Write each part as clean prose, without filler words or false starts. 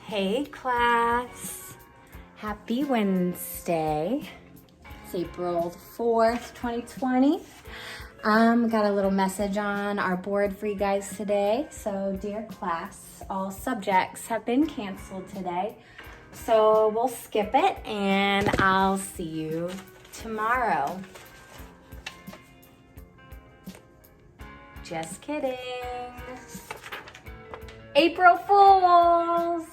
Hey class, happy Wednesday. It's April 4th, 2020. Got a little message on our board for you guys today. So dear class, all subjects have been canceled today. So we'll skip it and I'll see you tomorrow. Just kidding. April Fools!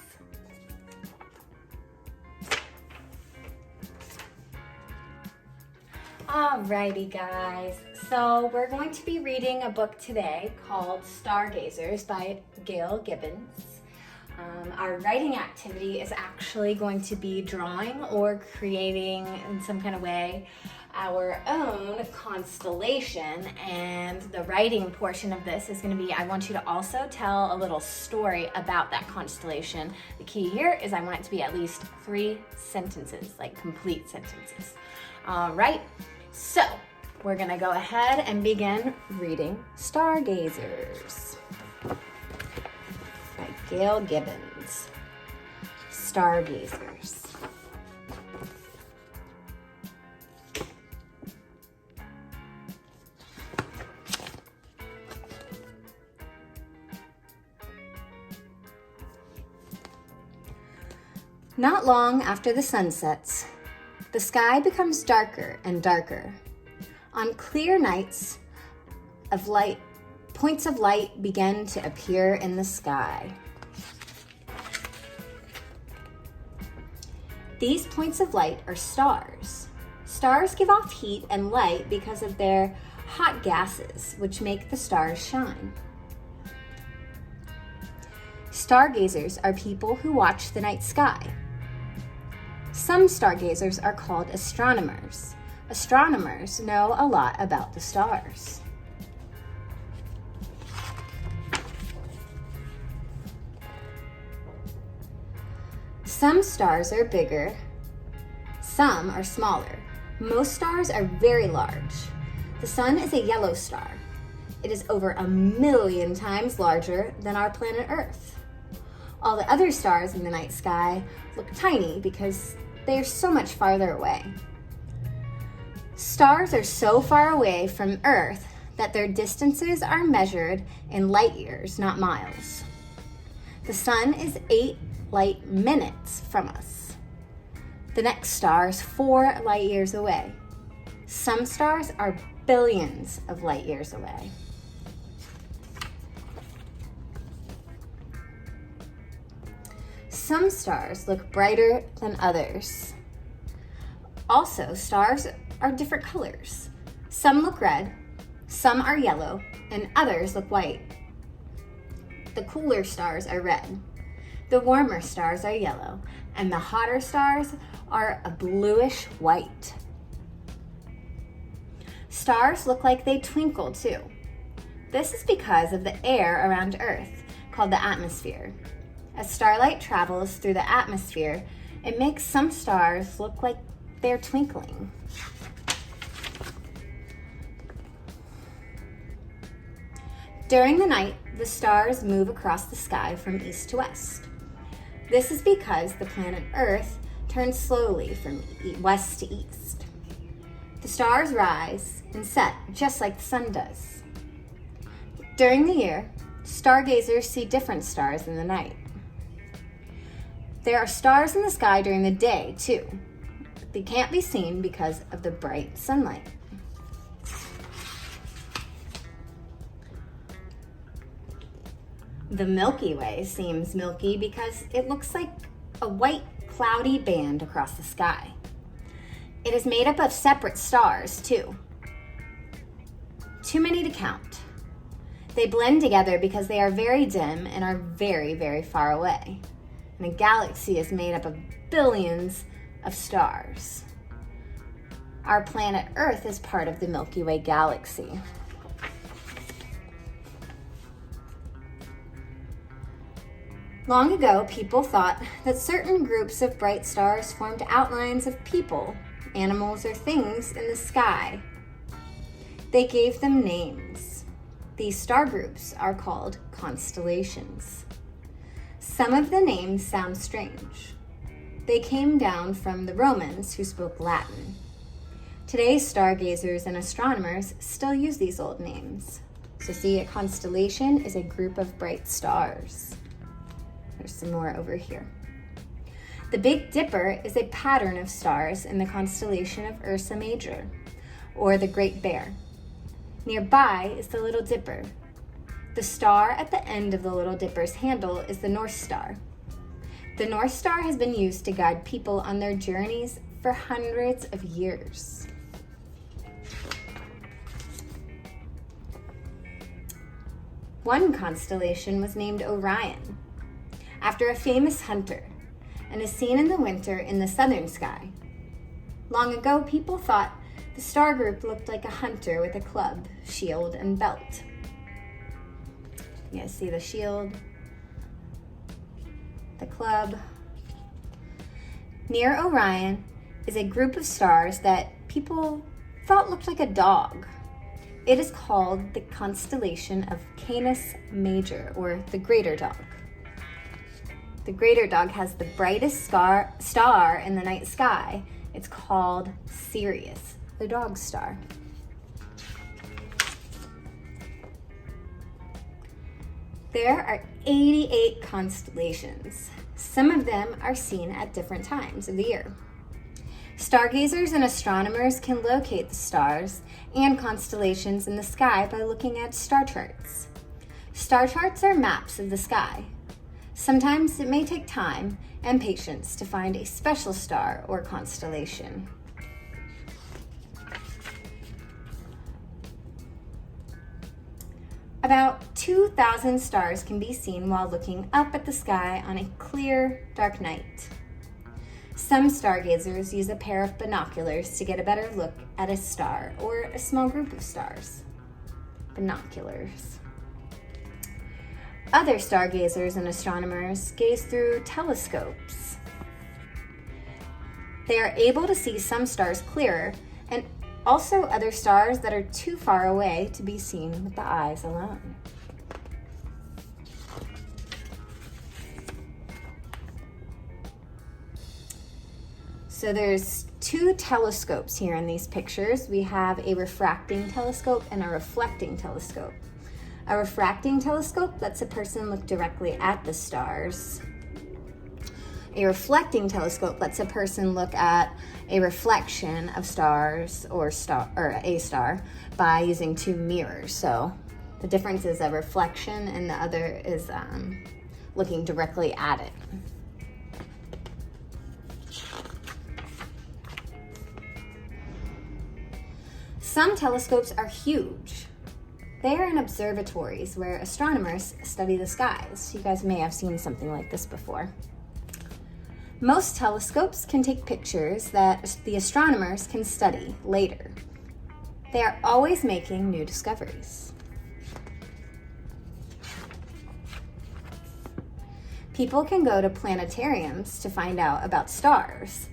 Alrighty guys, so we're going to be reading a book today called Stargazers by Gail Gibbons. Our writing activity is actually going to be drawing or creating in some kind of way our own constellation, and the writing portion of this is going to be, I want you to also tell a little story about that constellation. The key here is I want it to be at least 3 sentences, like complete sentences. All right, so we're going to go ahead and begin reading Stargazers by Gail Gibbons. Stargazers. Not long after the sun sets, the sky becomes darker and darker. On clear nights of light, points of light begin to appear in the sky. These points of light are stars. Stars give off heat and light because of their hot gases, which make the stars shine. Stargazers are people who watch the night sky. Some stargazers are called astronomers. Astronomers know a lot about the stars. Some stars are bigger, some are smaller. Most stars are very large. The sun is a yellow star. It is over 1 million times larger than our planet Earth. All the other stars in the night sky look tiny because they are so much farther away. Stars are so far away from Earth that their distances are measured in light years, not miles. The sun is 8 light minutes from us. The next star is 4 light years away. Some stars are billions of light years away. Some stars look brighter than others. Also, stars are different colors. Some look red, some are yellow, and others look white. The cooler stars are red. The warmer stars are yellow, and the hotter stars are a bluish white. Stars look like they twinkle too. This is because of the air around Earth, called the atmosphere. As starlight travels through the atmosphere, it makes some stars look like they're twinkling. During the night, the stars move across the sky from east to west. This is because the planet Earth turns slowly from west to east. The stars rise and set just like the sun does. During the year, stargazers see different stars in the night. There are stars in the sky during the day, too. They can't be seen because of the bright sunlight. The Milky Way seems milky because it looks like a white, cloudy band across the sky. It is made up of separate stars, too. Too many to count. They blend together because they are very dim and are very, very far away. And a galaxy is made up of billions of stars. Our planet Earth is part of the Milky Way galaxy. Long ago, people thought that certain groups of bright stars formed outlines of people, animals, or things in the sky. They gave them names. These star groups are called constellations. Some of the names sound strange. They came down from the Romans who spoke Latin. Today's stargazers and astronomers still use these old names. So see, a constellation is a group of bright stars. There's some more over here. The Big Dipper is a pattern of stars in the constellation of Ursa Major, or the Great Bear. Nearby is the Little Dipper. The star at the end of the Little Dipper's handle is the North Star. The North Star has been used to guide people on their journeys for hundreds of years. One constellation was named Orion, after a famous hunter, and is seen in the winter in the southern sky. Long ago, people thought the star group looked like a hunter with a club, shield, and belt. You guys see the shield, the club. Near Orion is a group of stars that people thought looked like a dog. It is called the constellation of Canis Major, or the Greater Dog. The Greater Dog has the brightest star in the night sky. It's called Sirius, the dog star. There are 88 constellations. Some of them are seen at different times of the year. Stargazers and astronomers can locate the stars and constellations in the sky by looking at star charts. Star charts are maps of the sky. Sometimes it may take time and patience to find a special star or constellation. About 2,000 stars can be seen while looking up at the sky on a clear, dark night. Some stargazers use a pair of binoculars to get a better look at a star or a small group of stars. Binoculars. Other stargazers and astronomers gaze through telescopes. They are able to see some stars clearer, and also other stars that are too far away to be seen with the eyes alone. So there's two telescopes here in these pictures. We have a refracting telescope and a reflecting telescope. A refracting telescope lets a person look directly at the stars. A reflecting telescope lets a person look at a reflection of stars or a star by using two mirrors. So the difference is a reflection and the other is looking directly at it. Some telescopes are huge. They are in observatories where astronomers study the skies. You guys may have seen something like this before. Most telescopes can take pictures that the astronomers can study later. They are always making new discoveries. People can go to planetariums to find out about stars.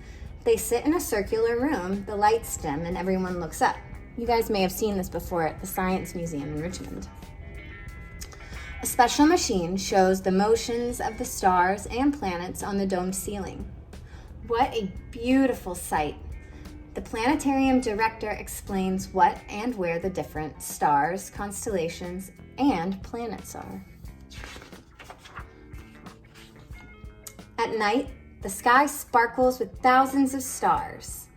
They sit in a circular room, the lights dim, and everyone looks up. You guys may have seen this before at the Science Museum in Richmond. A special machine shows the motions of the stars and planets on the domed ceiling. What a beautiful sight! The planetarium director explains what and where the different stars, constellations, and planets are. At night, the sky sparkles with thousands of stars.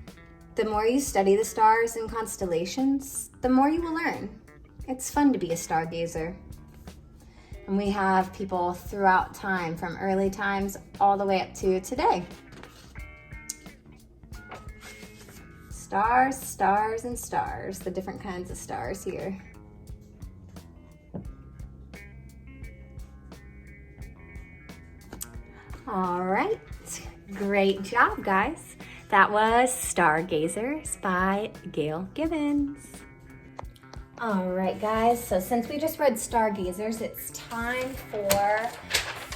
The more you study the stars and constellations, the more you will learn. It's fun to be a stargazer. And we have people throughout time, from early times all the way up to today. Stars, stars, and stars, the different kinds of stars here. All right, great job, guys. That was Stargazers by Gail Gibbons. All right, guys, so since we just read Stargazers, it's time for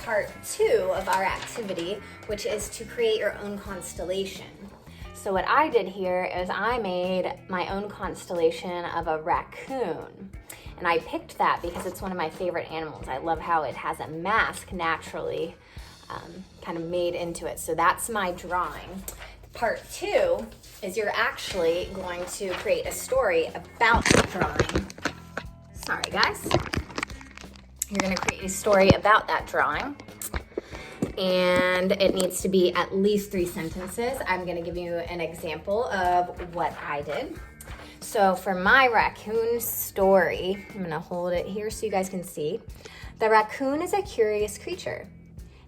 part 2 of our activity, which is to create your own constellation. So what I did here is I made my own constellation of a raccoon. And I picked that because it's one of my favorite animals. I love how it has a mask naturally kind of made into it. So that's my drawing. Part 2 is you're actually going to create a story about the drawing. Sorry guys. You're going to create a story about that drawing. And it needs to be at least 3 sentences. I'm going to give you an example of what I did. So for my raccoon story, I'm going to hold it here so you guys can see. The raccoon is a curious creature.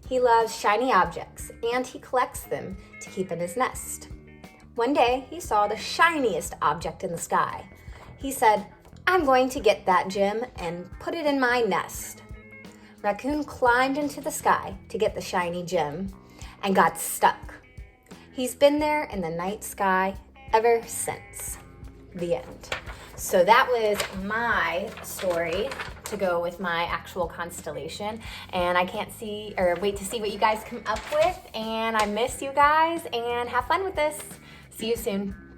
He loves shiny objects and he collects them to keep in his nest. One day he saw the shiniest object in the sky. He said, "I'm going to get that gem and put it in my nest." Raccoon climbed into the sky to get the shiny gem and got stuck. He's been there in the night sky ever since. The end. So that was my story to go with my actual constellation, and I can't wait to see what you guys come up with, and I miss you guys, and have fun with this. See you soon.